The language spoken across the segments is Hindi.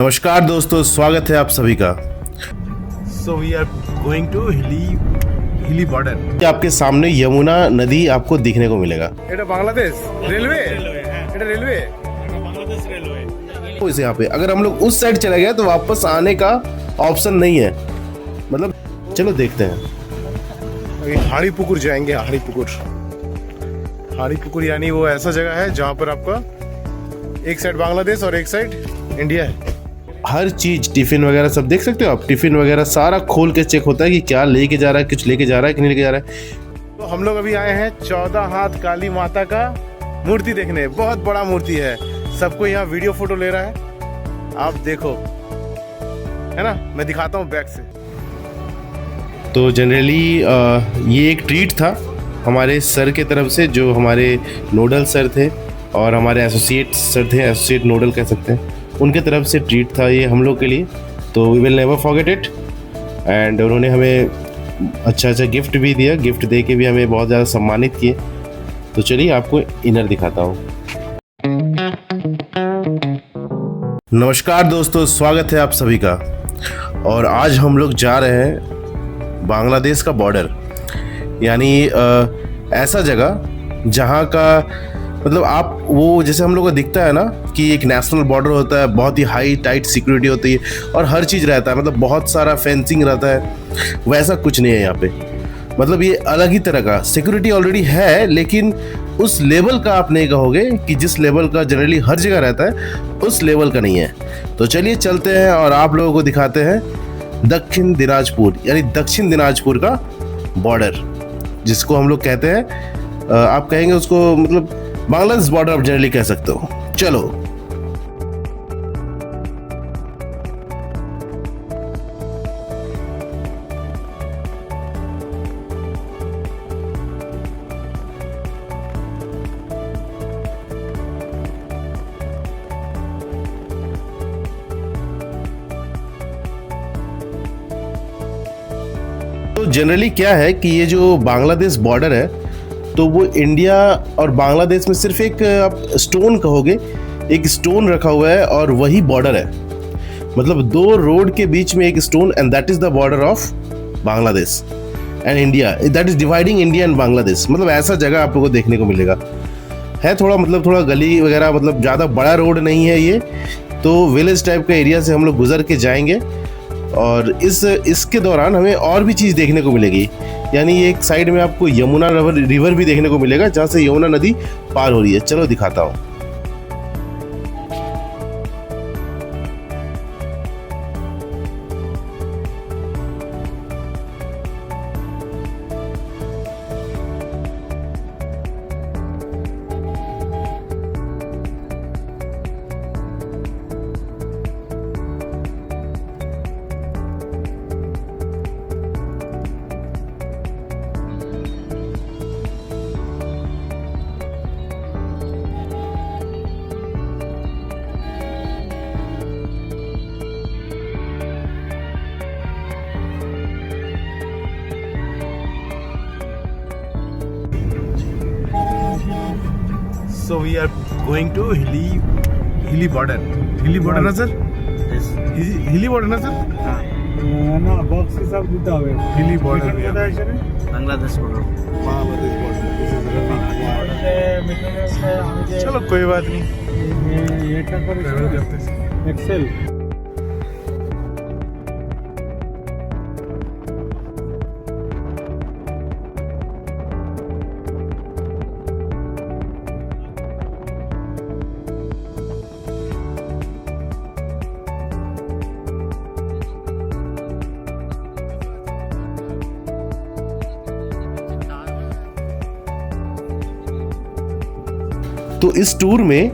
नमस्कार दोस्तों, स्वागत है आप सभी का। So we are going to hilly border. आपके सामने यमुना नदी आपको दिखने को मिलेगा। এটা বাংলাদেশ রেলওয়ে এটা রেলওয়ে तो इसे यहाँ पे अगर हम लोग उस साइड चले गए तो वापस आने का ऑप्शन नहीं है। मतलब चलो देखते हैं। अभी हाड़ीपुकुर जाएंगे। हाड़ीपुकुर यानी वो ऐसा जगह है जहाँ पर आपका एक साइड बांग्लादेश और एक साइड इंडिया है। हर चीज टिफिन वगैरह सब देख सकते हो आप। टिफिन वगैरह सारा खोल के चेक होता है कि क्या लेके जा रहा है, कुछ लेके जा रहा है कि नहीं लेके जा रहा है। तो हम लोग अभी आए हैं 14 हाथ काली माता का मूर्ति देखने। बहुत बड़ा मूर्ति है। सबको यहाँ वीडियो फोटो ले रहा है, आप देखो, है ना। मैं दिखाता हूँ बैक से। तो जनरली ये एक ट्रीट था हमारे सर के तरफ से, जो हमारे नोडल सर थे और हमारे एसोसिएट सर थे, एसोसिएट नोडल कह सकते हैं, उनके तरफ से ट्रीट था ये हम लोग के लिए। तो we will never forget it. And उन्होंने हमें अच्छा गिफ्ट भी दिया। गिफ्ट दे के भी हमें बहुत ज़्यादा सम्मानित किए। तो चलिए आपको इनर दिखाता हूँ। नमस्कार दोस्तों, स्वागत है आप सभी का। और आज हम लोग जा रहे हैं बांग्लादेश का बॉर्डर, यानी ऐसा जगह जहाँ का मतलब आप वो जैसे हम लोग को दिखता है ना कि एक नेशनल बॉर्डर होता है, बहुत ही हाई टाइट सिक्योरिटी होती है और हर चीज़ रहता है, मतलब बहुत सारा फेंसिंग रहता है। वैसा कुछ नहीं है यहाँ पे। मतलब ये अलग ही तरह का सिक्योरिटी ऑलरेडी है, लेकिन उस लेवल का आप नहीं कहोगे कि जिस लेवल का जनरली हर जगह रहता है, उस लेवल का नहीं है। तो चलिए चलते हैं और आप लोगों को दिखाते हैं दक्षिण दिनाजपुर, यानी दक्षिण दिनाजपुर का बॉर्डर, जिसको हम लोग कहते हैं, आप कहेंगे उसको मतलब बांग्लादेश बॉर्डर आप जनरली कह सकते हो। चलो तो जनरली क्या है कि ये जो बांग्लादेश बॉर्डर है, तो वो इंडिया और बांग्लादेश में सिर्फ एक आप स्टोन कहोगे, एक स्टोन रखा हुआ है और वही बॉर्डर है। मतलब दो रोड के बीच में एक stone, and that is the border of Bangladesh and India. That is dividing India and Bangladesh. मतलब ऐसा जगह आप लोगों को देखने को मिलेगा। है थोड़ा गली वगैरह, मतलब ज़्यादा बड़ा रोड नहीं है ये। तो विलेज टाइप का एरिया से हम लोग गुजर के जाएंगे और इसके दौरान हमें और भी चीज़ देखने को मिलेगी। यानी एक साइड में आपको यमुना रिवर भी देखने को मिलेगा, जहाँ से यमुना नदी पार हो रही है। चलो दिखाता हूँ। So we are going to hilly border. Hilly border ना सर? Hilly border ना सर? না বক্স হিসাব দিতে হবে Hilly border भी है। Bangladesh border Bangladesh border। चलो कोई बात नहीं। এটা করে ट्रैवल करते हैं। এক্সেল तो इस टूर में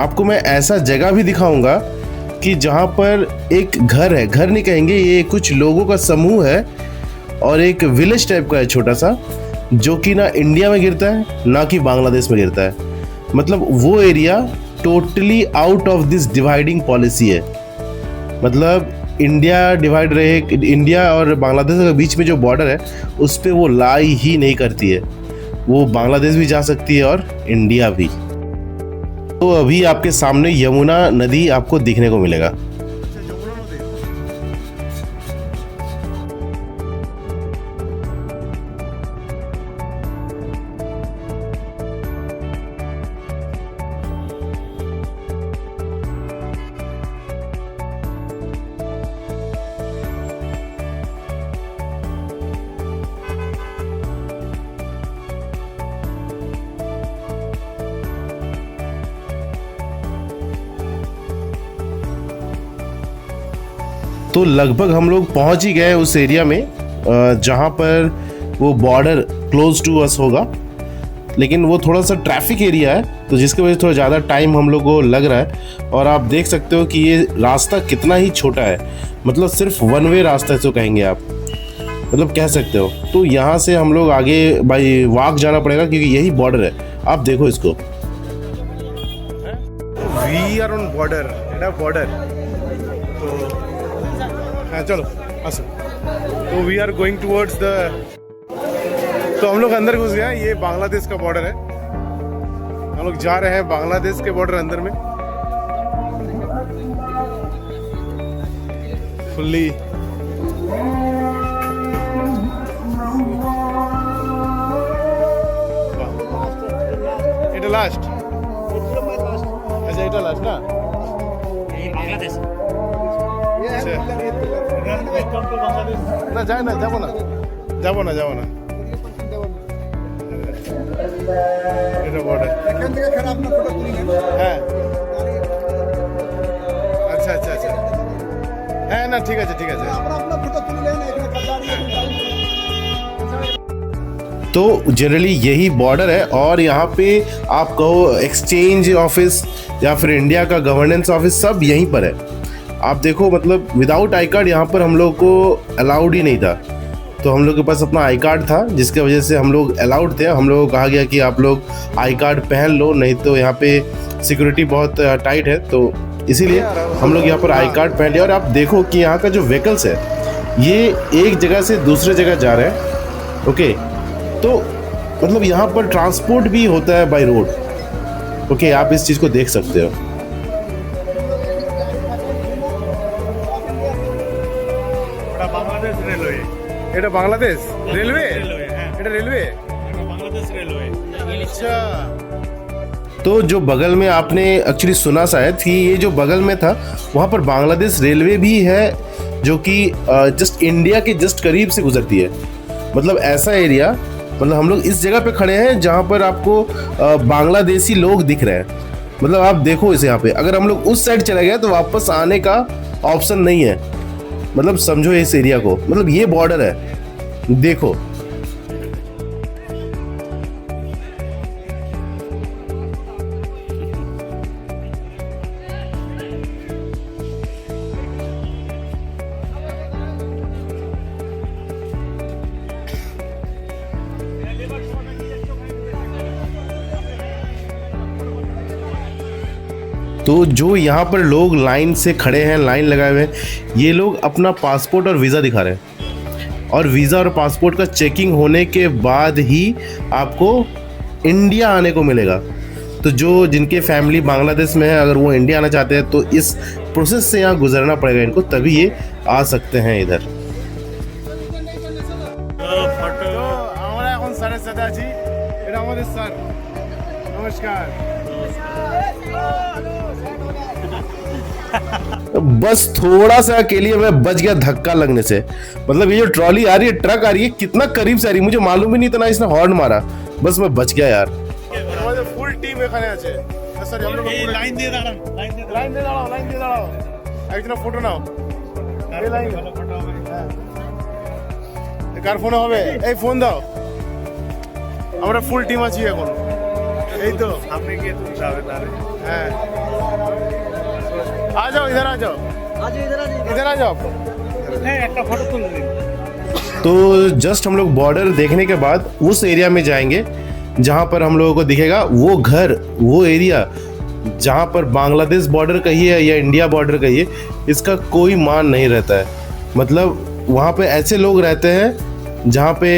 आपको मैं ऐसा जगह भी दिखाऊंगा कि जहाँ पर एक घर है, घर नहीं कहेंगे, ये कुछ लोगों का समूह है और एक विलेज टाइप का है छोटा सा, जो कि ना इंडिया में गिरता है ना कि बांग्लादेश में गिरता है। मतलब वो area totally out of this dividing policy है। मतलब इंडिया डिवाइड रहे, इंडिया और बांग्लादेश के बीच में जो बॉर्डर है उस पर वो लाई ही नहीं करती है। वो बांग्लादेश भी जा सकती है और इंडिया भी। तो अभी आपके सामने यमुना नदी आपको दिखने को मिलेगा। तो लगभग हम लोग पहुंच ही गए उस एरिया में जहां पर वो बॉर्डर क्लोज टू अस होगा, लेकिन वो थोड़ा सा ट्रैफिक एरिया है तो जिसकी वजह से थोड़ा ज़्यादा टाइम हम लोग को लग रहा है। और आप देख सकते हो कि ये रास्ता कितना ही छोटा है, मतलब सिर्फ वन वे रास्ता इसको कहेंगे आप, मतलब कह सकते हो। तो यहाँ से हम लोग आगे बाई वॉक जाना पड़ेगा क्योंकि यही बॉर्डर है। आप देखो इसको, वी आर ऑन बॉर्डर, এটা बॉर्डर। तो हाँ चलो असो, तो we are going towards the, तो हम लोग अंदर घुस गए हैं। ये बांग्लादेश का बॉर्डर है, हम लोग जा रहे हैं बांग्लादेश के बॉर्डर अंदर में फुल्ली। এটা লাস্ট, আচ্ছা এটা লাস্ট না, বাংলাদেশ না যায় না, যাবো না যাবো না যাবো না, এটা বর্ডার। এখান থেকে ফের আপনার ফটো তুলে নেন। হ্যাঁ আচ্ছা আচ্ছা আচ্ছা, হ্যাঁ না ঠিক আছে ঠিক আছে। আপনার আপনার ফটো তুলে নেন, এখানে দাঁড়িয়ে तो जनरली यही बॉर्डर है और यहाँ पे आप कहो एक्सचेंज ऑफिस या फिर इंडिया का गवर्नेंस ऑफिस सब यहीं पर है। आप देखो मतलब विदाउट आई कार्ड यहाँ पर हम लोग को अलाउड ही नहीं था, तो हम लोग के पास अपना आई कार्ड था जिसके वजह से हम लोग अलाउड थे। हम लोगों को कहा गया कि आप लोग आई कार्ड पहन लो, नहीं तो यहाँ पे सिक्योरिटी बहुत टाइट है, तो इसीलिए हम लोग यहाँ पर आई कार्ड पहन लिया। और आप देखो कि यहाँ का जो व्हीकल्स है ये एक जगह से दूसरे जगह जा रहे हैं। ओके, तो मतलब यहाँ पर ट्रांसपोर्ट भी होता है बाय रोड। ओके, आप इस चीज़ को देख सकते हो। বাংলাদেশ রেলওয়ে, এটা বাংলাদেশ রেলওয়ে, হ্যাঁ এটা রেলওয়ে। এটা বাংলাদেশ রেলওয়ে। अच्छा, तो जो बगल में आपने एक्चुअली सुना शायद कि ये जो बगल में था वहाँ पर बांग्लादेश रेलवे भी है, जो कि जस्ट इंडिया के जस्ट करीब से गुजरती है। मतलब ऐसा एरिया, मतलब हम लोग इस जगह पे खड़े हैं जहाँ पर आपको बांग्लादेशी लोग दिख रहे हैं। मतलब आप देखो इसे, यहाँ पे अगर हम लोग उस साइड चले गए तो वापस आने का ऑप्शन नहीं है। मतलब समझो इस एरिया को, मतलब ये बॉर्डर है, देखो। तो जो यहाँ पर लोग लाइन से खड़े हैं, लाइन लगाए हुए हैं, ये लोग अपना पासपोर्ट और वीज़ा दिखा रहे हैं। और वीज़ा और पासपोर्ट का चेकिंग होने के बाद ही आपको इंडिया आने को मिलेगा। तो जो जिनके फैमिली बांग्लादेश में है, अगर वो इंडिया आना चाहते हैं तो इस प्रोसेस से यहाँ गुजरना पड़ेगा इनको, तभी ये आ सकते हैं इधर। তো আমরা এখন স্যারের সাথে আছি, এটা আমাদের স্যার। নমস্কার। बस थोड़ा सा के लिए मैं बच गया धक्का लगने से। मतलब ये जो ट्रॉली आ रही है, ट्रक आ रही है, कितना करीब से आ रही है, मुझे मालूम ही नहीं था ना, इसने हॉर्न मारा, बस मैं बच गया यार। আমাদের ফুল টিম এখানে আছে। সরি, আমরা এই লাইন দিয়ে দাঁড়ান, লাইন দিয়ে লাইন দিয়ে দাঁড়াও, লাইন দিয়ে দাঁড়াও, একজন ফটো নাও। এই লাইন ভালো ফটো হবে। কার ফোনে হবে? এই ফোন দাও। আমরা ফুল টিম আছি এখন। এই তো সামনে গিয়ে তুলতে হবে তাহলে। হ্যাঁ, आ जाओ इधर, आ जाओ इधर आ जाओ। হ্যাঁ একটা ফটো তুলে দিন। तो जस्ट हम लोग बॉर्डर देखने के बाद उस एरिया में जाएंगे जहाँ पर हम लोगों को दिखेगा वो घर, वो एरिया जहाँ पर बांग्लादेश बॉर्डर कहिए या इंडिया बॉर्डर कहिए, इसका कोई मान नहीं रहता है। मतलब वहाँ पे ऐसे लोग रहते हैं जहाँ पे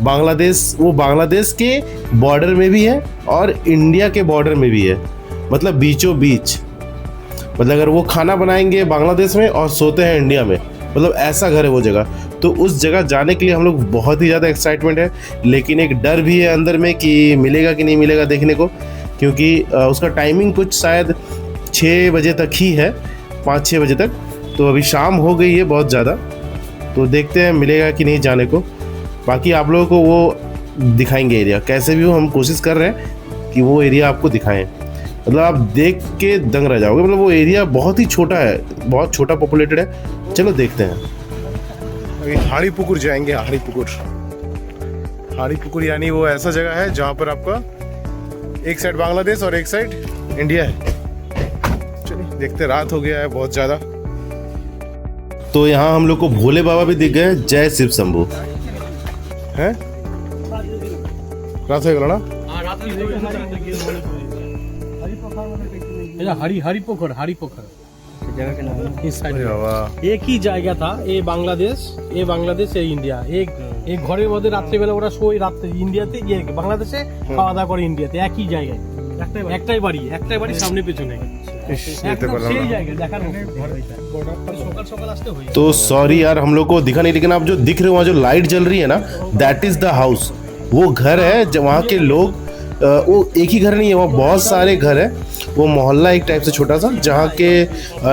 बांग्लादेश, वो बांग्लादेश के बॉर्डर में भी है और इंडिया के बॉर्डर में भी है, मतलब बीचों बीच। मतलब अगर वो खाना बनाएंगे बांग्लादेश में और सोते हैं इंडिया में, मतलब ऐसा घर है वो जगह। तो उस जगह जाने के लिए हम लोग बहुत ही ज़्यादा एक्साइटमेंट है, लेकिन एक डर भी है अंदर में कि मिलेगा कि नहीं मिलेगा देखने को, क्योंकि उसका टाइमिंग कुछ शायद 6 बजे तक ही है, 5-6 बजे तक। तो अभी शाम हो गई है बहुत ज़्यादा, तो देखते हैं मिलेगा कि नहीं जाने को। बाकी आप लोगों को वो दिखाएंगे एरिया, कैसे भी हो हम कोशिश कर रहे हैं कि वो एरिया आपको दिखाएं। मतलब आप देख के दंग रह जाओगे। मतलब वो एरिया बहुत ही छोटा है, बहुत छोटा पॉपुलेटेड है। चलो देखते हैं। अभी हाड़ीपुकुर जाएंगे। हाड़ीपुकुर यानी वो ऐसा जगह है जहाँ पर आपका एक साइड बांग्लादेश और एक साइड इंडिया है। चलिए देखते, रात हो गया है बहुत ज़्यादा। तो यहाँ हम लोग को भोले बाबा भी दिख गए। जय शिव शंभू। हैं? रात हो गया ना? हरी पोखर जगह के नाम इस साइड अरे बाबा, एक ही জায়গা था। ये बांग्लादेश ये इंडिया एक ঘরের মধ্যে রাত্রি বেলা ওরা শোয়, রাত্রে ইন্ডিয়াতে বাংলাদেশে খাওয়া দাওয়া করে ইন্ডিয়াতে একই জায়গায়। একটাই বাড়ি সামনে পেছনে इस ये तो बड़ा সেই ना। জায়গায় দেখার সকাল সকাল আসতে হয়ে तो सॉरी यार, हम लोग को दिखा नहीं, लेकिन आप जो दिख रहे हो वहाँ जो लाइट जल रही है ना, दैट इज द हाउस। वो घर है वहाँ के लोग, वो एक ही घर नहीं है, वहाँ बहुत सारे घर है। वो मोहल्ला एक टाइप से छोटा सा, जहाँ के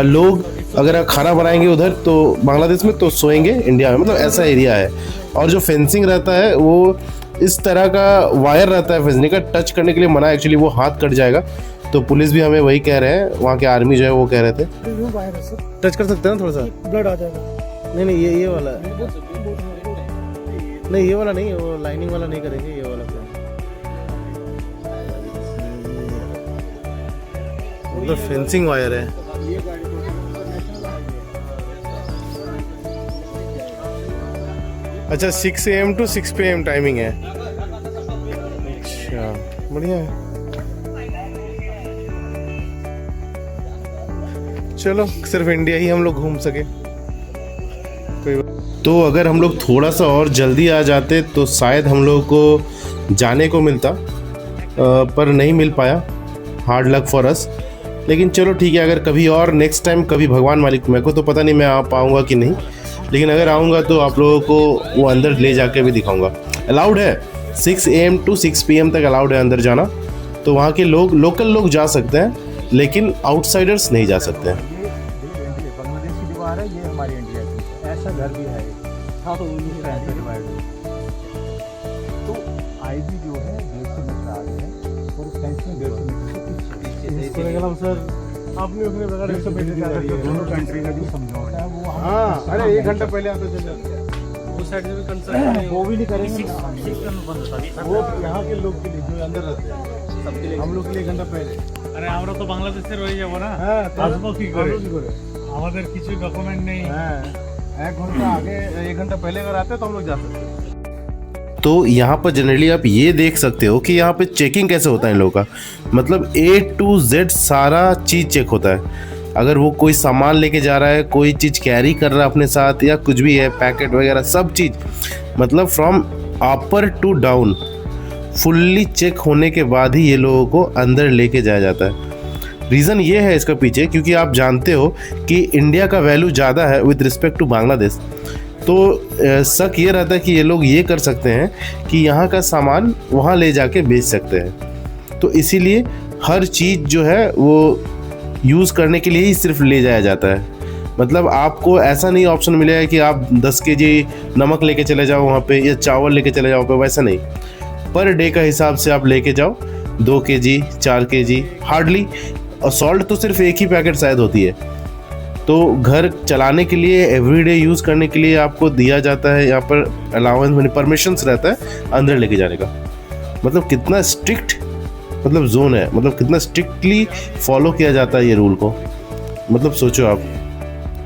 लोग अगर खाना बनाएंगे उधर तो बांग्लादेश में, तो सोएंगे इंडिया में। मतलब ऐसा एरिया है। और जो फेंसिंग रहता है वो इस तरह का वायर रहता है फेंसिंग का, टच करने के लिए मना है एक्चुअली, वो हाथ कट जाएगा। तो पुलिस भी हमें वही कह रहे हैं, वहाँ के आर्मी जो है वो कह रहे थे। टच कर सकते हैं ना थोड़ा सा? ब्लड आ जाएगा। नहीं ये वाला नहीं, ये वाला नहीं, वो लाइनिंग वाला नहीं करेंगे, ये वाला करेंगे। मतलब फेंसिंग वायर है। अच्छा 6 AM to 6 PM टाइमिंग है। अच्छा बढ़िया है। चलो सिर्फ इंडिया ही हम लोग घूम सके। कोई तो अगर हम लोग थोड़ा सा और जल्दी आ जाते तो शायद हम लोग को जाने को मिलता, पर नहीं मिल पाया। Hard luck for us. लेकिन चलो ठीक है, अगर कभी और नेक्स्ट टाइम कभी भगवान मालिक, मेरे को तो पता नहीं मैं आ पाऊँगा कि नहीं, लेकिन अगर आऊँगा तो आप लोगों को वो अंदर ले जाके भी दिखाऊँगा। अलाउड है 6 AM to 6 PM तक अलाउड है अंदर जाना। तो वहाँ के लोग, लोकल लोग जा सकते हैं, लेकिन आउटसाइडर्स नहीं जा सकते हैं। बांग्लादेश की दीवार है, ये हमारी इंडिया की। ऐसा घर भी है। हाँ तो आईबी जो है 150 मीटर आगे है और फेंस में 150 मीटर सर आपने उसने बता 150 मीटर दोनों कंट्री का जो समझौता है वो हाँ, अरे 1 घंटा पहले आता चल जाता। उस साइड से भी कंसर्न वो भी नहीं करेंगे। वो यहाँ के लोग के लिए जो अंदर रहते हैं, हम लोग के लिए 1 घंटा पहले। আরে আমরা তো বাংলাদেশের রয়ে যাব না, হ্যাঁ, আসবো কি করে? আসবো কি করে? আমাদের কিছু ডকুমেন্ট নেই। हाँ, 1 घंटा आगे, 1 घंटा पहले अगर आते तो हम लोग जा सकते हैं। तो यहाँ पर जनरली आप ये देख सकते हो कि यहाँ पे चेकिंग कैसे होता है इन लोगों का। मतलब A to Z सारा चीज़ चेक होता है। अगर वो कोई सामान लेके जा रहा है, कोई चीज़ कैरी कर रहा है अपने साथ, या कुछ भी है, पैकेट वगैरह सब चीज़, मतलब from upper to down fully check होने के बाद ही ये लोगों को अंदर लेके जाया जाता है। रीज़न ये है इसका पीछे, क्योंकि आप जानते हो कि इंडिया का वैल्यू ज़्यादा है विद रिस्पेक्ट टू बांग्लादेश। तो शक ये रहता है कि ये लोग ये कर सकते हैं कि यहाँ का सामान वहाँ ले जाके बेच सकते हैं। तो इसीलिए हर चीज़ जो है वो यूज़ करने के लिए ही सिर्फ ले जाया जाता है। मतलब आपको ऐसा नहीं ऑप्शन मिलेगा कि आप 10 kg नमक लेके चले जाओ वहाँ पे, या चावल लेके चले जाओ पे, वैसा नहीं। पर डे का हिसाब से आप लेके जाओ 2 kg 4 kg हार्डली। और सॉल्ट तो सिर्फ एक ही पैकेट शायद होती है। तो घर चलाने के लिए, एवरीडे यूज़ करने के लिए आपको दिया जाता है यहाँ पर अलाउंस, मैंने परमिशंस रहता है अंदर लेके जाने का। मतलब कितना स्ट्रिक्ट मतलब जोन है, मतलब कितना स्ट्रिक्टली फॉलो किया जाता है ये रूल को। मतलब सोचो आप,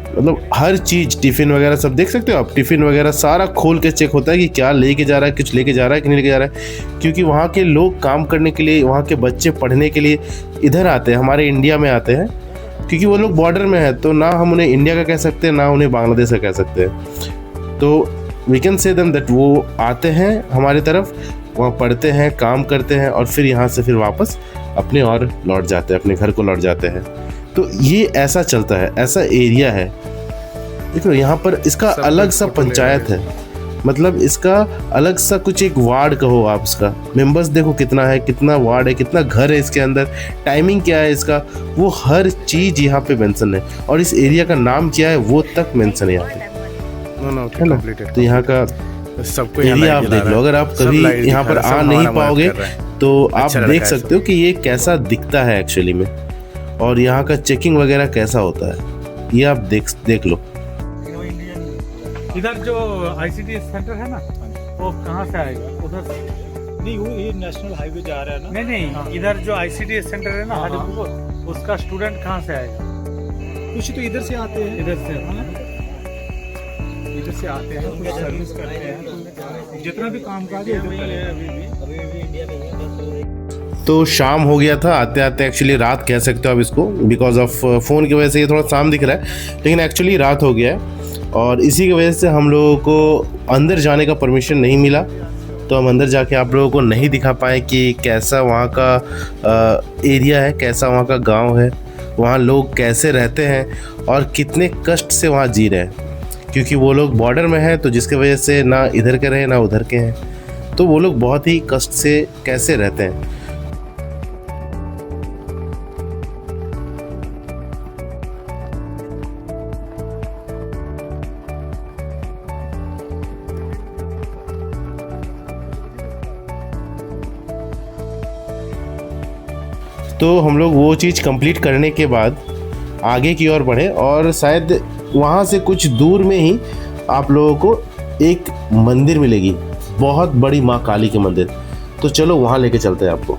मतलब हर चीज़, टिफ़िन वगैरह सब देख सकते हो आप, टिफ़िन वगैरह सारा खोल के चेक होता है कि क्या लेके जा रहा है, कुछ लेके जा रहा है कि नहीं लेके जा रहा है। क्योंकि वहाँ के लोग काम करने के लिए, वहाँ के बच्चे पढ़ने के लिए इधर आते हैं, हमारे इंडिया में आते हैं, क्योंकि वो लोग बॉर्डर में है। तो ना हम उन्हें इंडिया का कह सकते हैं, ना उन्हें बांग्लादेश का कह सकते हैं। तो we can say them that वो आते हैं हमारी तरफ, वहाँ पढ़ते हैं, काम करते हैं, और फिर यहाँ से फिर वापस अपने और लौट जाते हैं, अपने घर को लौट जाते हैं। तो ये ऐसा चलता है, ऐसा एरिया है। देखो यहाँ पर इसका अलग सा पंचायत है, मतलब इसका अलग सा कुछ एक वार्ड कहो आप, इसका मेंबर्स देखो कितना है, कितना वार्ड है, कितना घर है इसके अंदर, टाइमिंग क्या है इसका, वो हर चीज़ यहाँ पे मेंशन है। और इस एरिया का नाम क्या है वो तक मेंशन है यहाँ पे, नो है ना। कंप्लीटेड। तो यहाँ का सबको यहाँ एरिया लाइट आप जला देख रहा लो। है। अगर आप सब कभी लाइट यहाँ दिखा पर रहा है, आ सब नहीं हमारा मदद पाओगे कर रहा है। तो आप अच्छा लगा देख है सकते हो कि ये कैसा दिखता है एक्चुअली में, और यहाँ का चेकिंग वगैरह कैसा होता है, ये आप देख लो। इधर जो आईसीटी सेंटर है ना, वो कहाँ से आएगा? उधर से? नहीं, वो ये नेशनल हाईवे जा रहा है ना। नहीं, इधर जो आईसीटी सेंटर है ना हाजीपुर, उसका स्टूडेंट कहाँ से आएगा? कुछ तो इधर से आते हैं, इधर से। इधर से आते हैं, कुछ सर्विस करते हैं, जितना भी काम काज है तो शाम हो गया था आते आते, एक्चुअली रात कह सकते हो आप इसको, बिकॉज ऑफ फ़ोन की वजह से ये थोड़ा शाम दिख रहा है, लेकिन एक्चुअली रात हो गया है। और इसी की वजह से हम लोगों को अंदर जाने का परमिशन नहीं मिला, तो हम अंदर जाके आप लोगों को नहीं दिखा पाए कि कैसा वहाँ का एरिया है, कैसा वहाँ का गांव है, वहाँ लोग कैसे रहते हैं और कितने कष्ट से वहाँ जी रहे हैं, क्योंकि वो लोग बॉर्डर में हैं, तो जिसके वजह से ना इधर के रहे ना उधर के हैं, तो वो लोग बहुत ही कष्ट से कैसे रहते हैं। तो हम लोग वो चीज़ कंप्लीट करने के बाद आगे की ओर बढ़े, और शायद वहाँ से कुछ दूर में ही आप लोगों को एक मंदिर मिलेगी, बहुत बड़ी माँ काली की मंदिर। तो चलो वहाँ लेके चलते हैं आपको।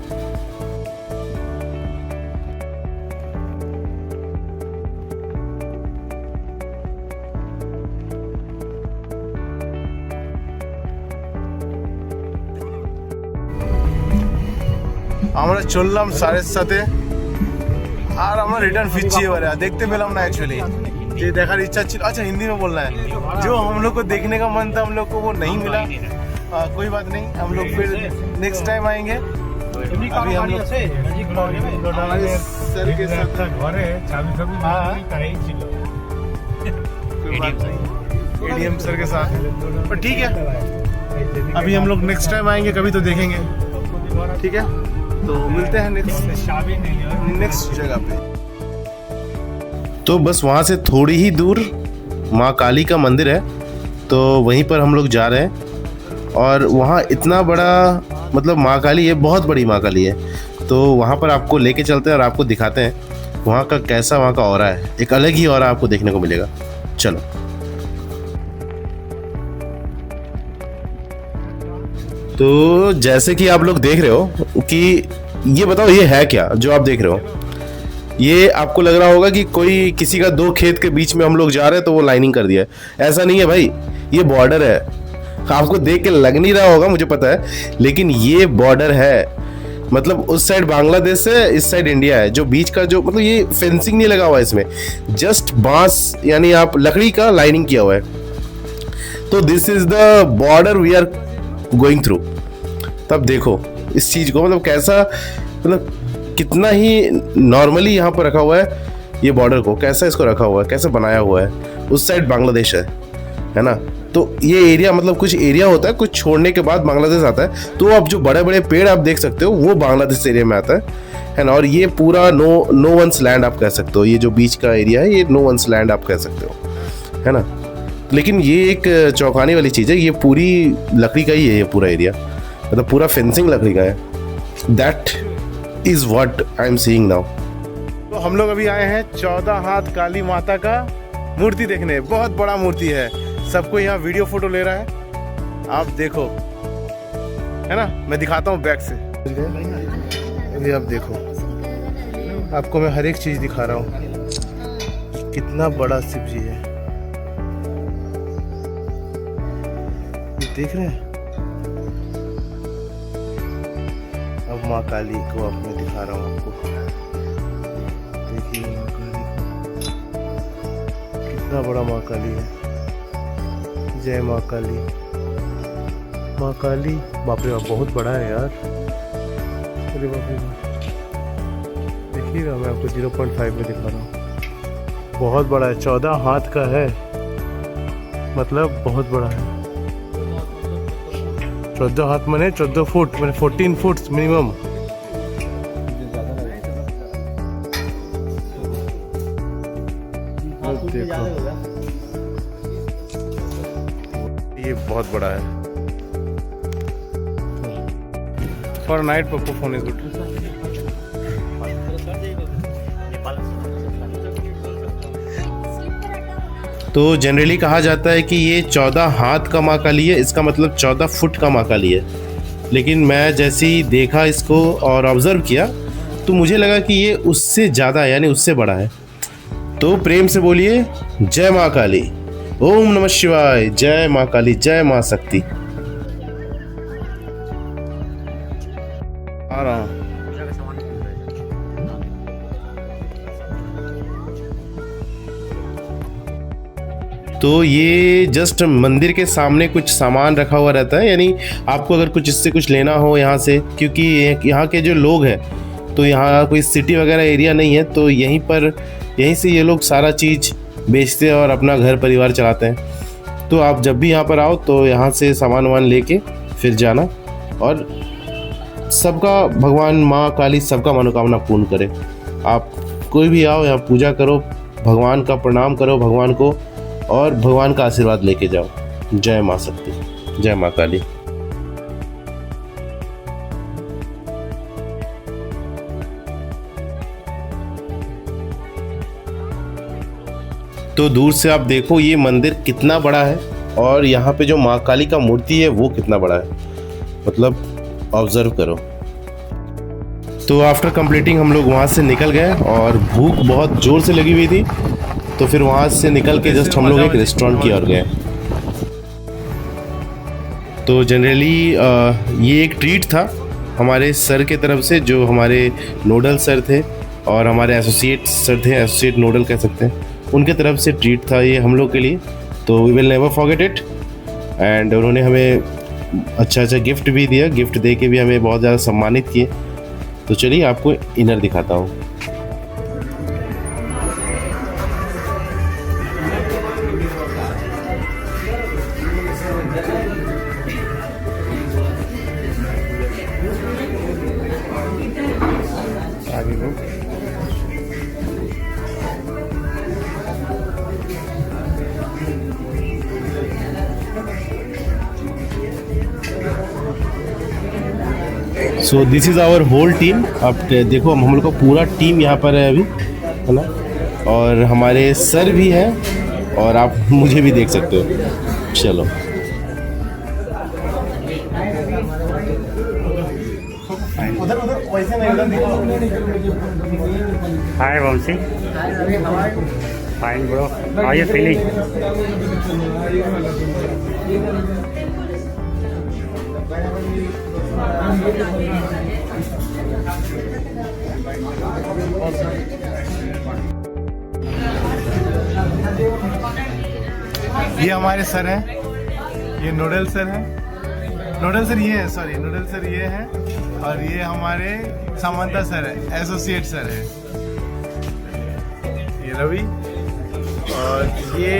আমরা চললাম সাড়ে সাথে, আর আমরা रिटर्न ফিরছি এবারে। देखते পেলাম না एक्चुअली, যে দেখার इच्छा ছিল। अच्छा हिंदी में बोलना है, जो हम लोग को देखने का मन था हम लोग को वो नहीं मिला। कोई बात नहीं, हम लोग फिर नेक्स्ट टाइम आएंगे। अभी हम लोग सर के साथ ঘরে চাবি ফাবি हाँ। ছিল। कोई बात नहीं, एडीएम सर के साथ, पर ठीक है। अभी हम लोग नेक्स्ट टाइम आएंगे कभी तो देखेंगे, ठीक है। तो मिलते हैं नेक्स्ट जगह पे। तो बस वहाँ से थोड़ी ही दूर माँ काली का मंदिर है, तो वहीं पर हम लोग जा रहे हैं। और वहाँ इतना बड़ा, मतलब माँ काली है, बहुत बड़ी माँ काली है, तो वहाँ पर आपको लेके चलते हैं और आपको दिखाते हैं वहाँ का कैसा वहाँ का ऑरा है। एक अलग ही ऑरा आपको देखने को मिलेगा। चलो। तो जैसे कि आप लोग देख रहे हो कि ये बताओ ये है क्या जो आप देख रहे हो। ये आपको लग रहा होगा कि कोई किसी का दो खेत के बीच में हम लोग जा रहे हैं तो वो लाइनिंग कर दिया है। ऐसा नहीं है भाई, ये बॉर्डर है। आपको देख के लग नहीं रहा होगा, मुझे पता है, लेकिन ये बॉर्डर है। मतलब उस साइड बांग्लादेश है, इस साइड इंडिया है। जो बीच का जो, मतलब ये फेंसिंग नहीं लगा हुआ है इसमें, जस्ट बांस यानी आप लकड़ी का लाइनिंग किया हुआ है। तो this is the border we are going through. तब देखो इस चीज़ को, मतलब कैसा, मतलब कितना ही नॉर्मली यहाँ पर रखा हुआ है ये बॉर्डर को, कैसा इसको रखा हुआ है, कैसे बनाया हुआ है। उस साइड बांग्लादेश है ना। तो ये एरिया, मतलब कुछ एरिया होता है, कुछ छोड़ने के बाद बांग्लादेश आता है। तो अब जो बड़े बड़े पेड़ आप देख सकते हो वो बांग्लादेश एरिया में आता है ना। और ये पूरा नो वंस लैंड आप कह सकते हो। ये जो बीच का एरिया है ये नो वंस लैंड आप कह सकते हो, है ना। लेकिन ये एक चौंकाने वाली चीज़ है, ये पूरी लकड़ी का ही है ये पूरा एरिया, मतलब पूरा फेंसिंग लकड़ी का है। That is what I am seeing now. तो हम लोग अभी आए हैं 14 हाथ काली माता का मूर्ति देखने। बहुत बड़ा मूर्ति है, सबको यहाँ वीडियो फोटो ले रहा है, आप देखो, है ना। मैं दिखाता हूँ बैक से, अभी आप देखो, आपको मैं हर एक चीज दिखा रहा हूँ। कितना बड़ा शिव जी है, ये देख रहे हैं। अब माँ काली को अब मैं दिखा रहा हूँ आपको, देखिए माँ काली को, कितना बड़ा माँ काली है। जय माँ काली। माँ काली, बाप रे बाप, बहुत बड़ा है यार। अरे बाप रे बाप, देखिएगा, मैं आपको 0.5 में दिखा रहा हूँ। बहुत बड़ा है, 14 हाथ का है, मतलब बहुत बड़ा है। 14 हाथ मैंने 14 फुट, मैंने 14 फुट मिनिमम। देखो ये बहुत बड़ा है। For night, Poco phone is good. तो जनरली कहा जाता है कि ये 14 हाथ का महाकाली है, इसका मतलब 14 फुट का महाकाली है। लेकिन मैं जैसे ही देखा इसको और ऑब्ज़र्व किया तो मुझे लगा कि ये उससे ज़्यादा है, यानी उससे बड़ा है। तो प्रेम से बोलिए जय माँ काली, ओम नमः शिवाय, जय माँ काली, जय माँ शक्ति। आ रहा हूँ। तो ये जस्ट मंदिर के सामने कुछ सामान रखा हुआ रहता है, यानी आपको अगर कुछ इससे कुछ लेना हो यहाँ से, क्योंकि यहाँ के जो लोग हैं तो यहाँ कोई सिटी वगैरह एरिया नहीं है, तो यहीं से ये लोग सारा चीज़ बेचते हैं और अपना घर परिवार चलाते हैं। तो आप जब भी यहाँ पर आओ तो यहाँ से सामान वामान लेके फिर जाना, और सबका भगवान माँ काली सबका मनोकामना पूर्ण करे। आप कोई भी आओ यहाँ पूजा करो, भगवान का प्रणाम करो भगवान को, और भगवान का आशीर्वाद लेके जाओ। जय माँ शक्ति, जय माँ काली। तो दूर से आप देखो ये मंदिर कितना बड़ा है, और यहाँ पे जो माँ काली का मूर्ति है वो कितना बड़ा है, मतलब ऑब्जर्व करो। तो आफ्टर कंप्लीटिंग हम लोग वहाँ से निकल गए, और भूख बहुत ज़ोर से लगी हुई थी, तो फिर वहाँ से निकल के जस्ट हम लोग एक रेस्टोरेंट की ओर गए। तो जनरली ये एक ट्रीट था हमारे सर के तरफ से, जो हमारे नोडल सर थे और हमारे एसोसिएट सर थे, एसोसिएट नोडल कह सकते हैं, उनके तरफ से ट्रीट था ये हम लोग के लिए। तो we will never forget it. And उन्होंने हमें अच्छा गिफ्ट भी दिया, गिफ्ट दे के भी हमें बहुत ज़्यादा सम्मानित किए। तो चलिए आपको इनर दिखाता हूँ। So this is our whole team. अब देखो हम लोग का पूरा टीम यहाँ पर है अभी, है ना, और हमारे सर भी हैं, और आप मुझे भी देख सकते हो। चलो Hi Vamsi. Fine bro. How are you feeling? ये हमारे सर हैं, ये नोडल सर हैं, नोडल सर ये है, सॉरी नोडल सर ये है, और ये हमारे सामंता सर है, एसोसिएट सर है, ये रवि, और ये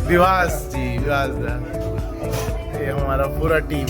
विवास जी, विवास दा, ये हमारा पूरा टीम।